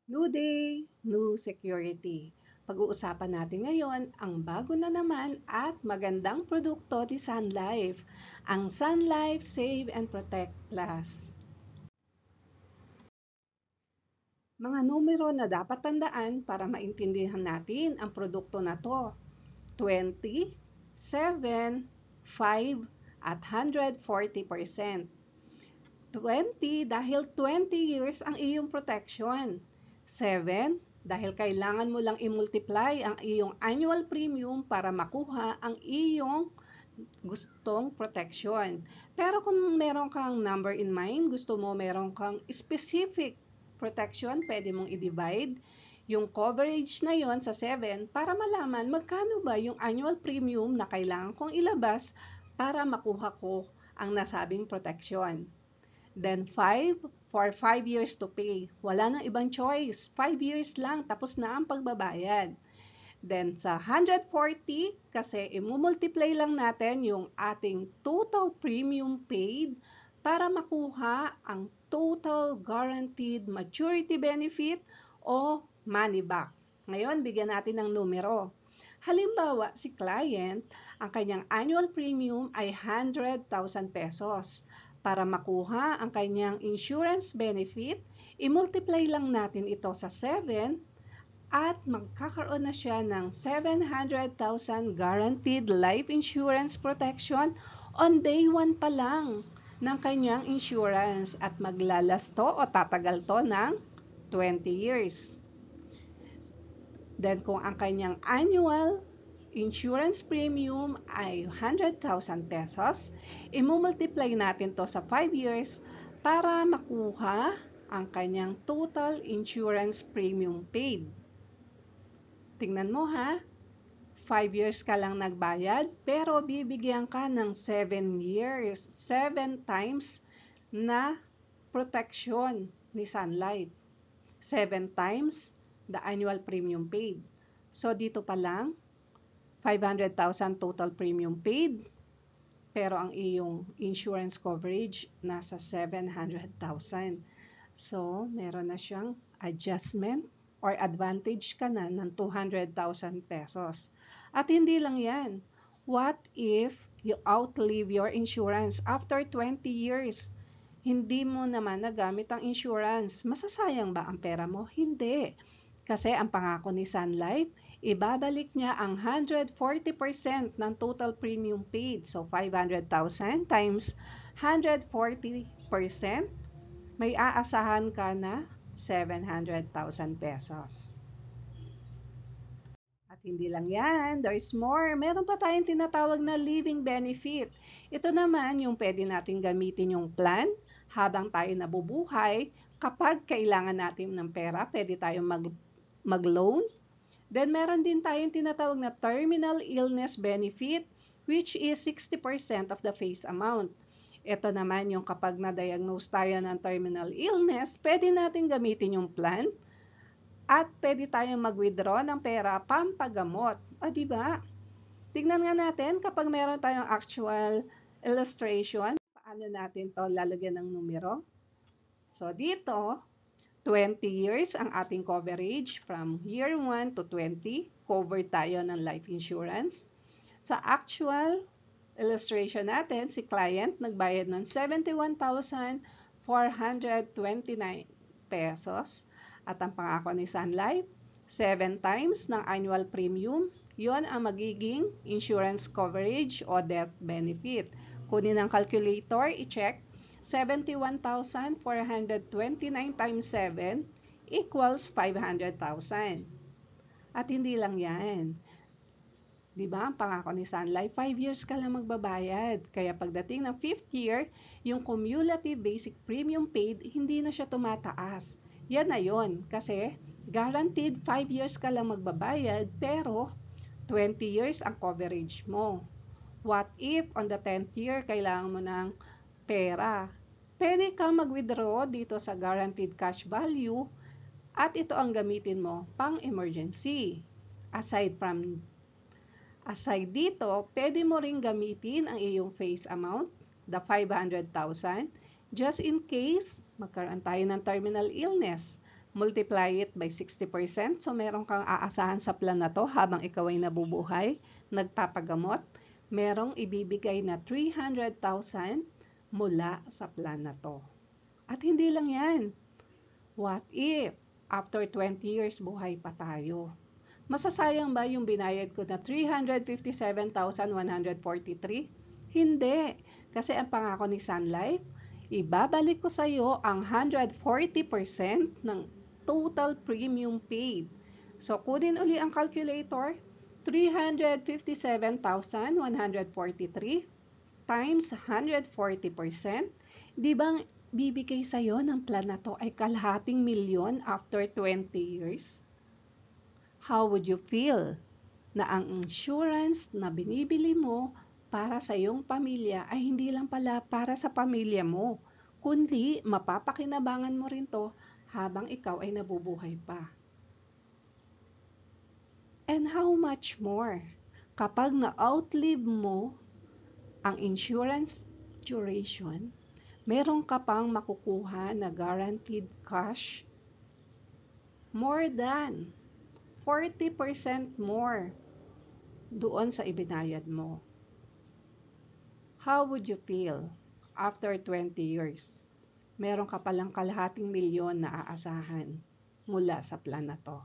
New day, new security. Pag-uusapan natin ngayon ang bago na naman at magandang produkto ni Sun Life, ang Sun Life Save and Protect Plus. Mga numero na dapat tandaan para maintindihan natin ang produkto na to: 20, 7, 5, at 140%. 20 dahil 20 years ang iyong protection. 7 dahil kailangan mo lang i-multiply ang iyong annual premium para makuha ang iyong gustong protection. Pero kung meron kang number in mind, gusto mo meron kang specific protection, pwede mong i-divide yung coverage na yon sa 7 para malaman magkano ba yung annual premium na kailangan kong ilabas para makuha ko ang nasabing protection. Then 5, for 5 years to pay. Wala nang ibang choice. 5 years lang, tapos na ang pagbabayad. Then sa 140, kasi imumultiply lang natin yung ating total premium paid para makuha ang total guaranteed maturity benefit o money back. Ngayon, bigyan natin ng numero. Halimbawa, si client, ang kanyang annual premium ay 100,000 pesos. Para makuha ang kanyang insurance benefit, i-multiply lang natin ito sa 7 at magkakaroon na siya ng 700,000 guaranteed life insurance protection on day 1 pa lang ng kanyang insurance at maglalas to o tatagal to ng 20 years. Then kung ang kanyang annual insurance premium ay 100,000 pesos, imumultiply natin to sa 5 years para makuha ang kanyang total insurance premium paid. Tingnan mo ha, 5 years ka lang nagbayad pero bibigyan ka ng 7 years, 7 times na protection ni Sun Life. 7 times the annual premium paid. So dito pa lang, 500,000 total premium paid, pero ang iyong insurance coverage nasa 700,000. So, meron na siyang adjustment or advantage ka na ng 200,000 pesos. At hindi lang yan. What if you outlive your insurance after 20 years? Hindi mo naman nagamit ang insurance. Masasayang ba ang pera mo? Hindi. Kasi ang pangako ni Sun Life, ibabalik niya ang 140% ng total premium paid. So, 500,000 times 140%, may aasahan ka na 700,000 pesos. At hindi lang yan, there's more. Meron pa tayong tinatawag na living benefit. Ito naman yung pwede natin gamitin yung plan habang tayo nabubuhay. Kapag kailangan natin ng pera, pwede tayong mag-loan. Then meron din tayong tinatawag na terminal illness benefit, which is 60% of the face amount. Ito naman yung kapag na-diagnose tayo ng terminal illness, pwede natin gamitin yung plan at pwede tayong mag-withdraw ng pera pampagamot. O di ba? Tignan nga natin kapag meron tayong actual illustration, paano natin to lalagyan ng numero. So dito, 20 years ang ating coverage from year 1 to 20. Cover tayo ng life insurance. Sa actual illustration natin, si client nagbayad ng 71,429 pesos. At ang pangako ni Sun Life, 7 times ng annual premium, yon ang magiging insurance coverage o death benefit. Kunin ang calculator, i-check, 71,429 times 7 equals 500,000. At hindi lang yan. Di ba? Ang pangako ni Sun Life, 5 years ka lang magbabayad. Kaya pagdating ng 5th year, yung cumulative basic premium paid, hindi na siya tumataas. Yan na yon. Kasi guaranteed 5 years ka lang magbabayad, pero 20 years ang coverage mo. What if on the 10th year, kailangan mo ng pera? Pwede kang mag-withdraw dito sa guaranteed cash value at ito ang gamitin mo pang emergency. Aside dito, pwede mo ring gamitin ang iyong face amount, the 500,000, just in case magkaroon tayo ng terminal illness. multiply it by 60%. So, meron kang aasahan sa plan na to habang ikaw ay nabubuhay, nagpapagamot. Merong ibibigay na 300,000 mula sa plan na to. At hindi lang yan. What if, after 20 years, buhay pa tayo? Masasayang ba yung binayad ko na 357,143? Hindi. Kasi ang pangako ni Sun Life, ibabalik ko sa iyo ang 140% ng total premium paid. So, kunin uli ang calculator. 357,143 times 140%. Di bang bibigay sa'yo ng plan na to ay kalahating milyon after 20 years? How would you feel na ang insurance na binibili mo para sa iyong pamilya ay hindi lang pala para sa pamilya mo, kundi mapapakinabangan mo rin to habang ikaw ay nabubuhay pa? And how much more kapag na-outlive mo ang insurance duration, meron ka pang makukuha na guaranteed cash more than 40% more doon sa ibinayad mo. How would you feel after 20 years? Meron ka palang kalahating milyon na aasahan mula sa plan na to.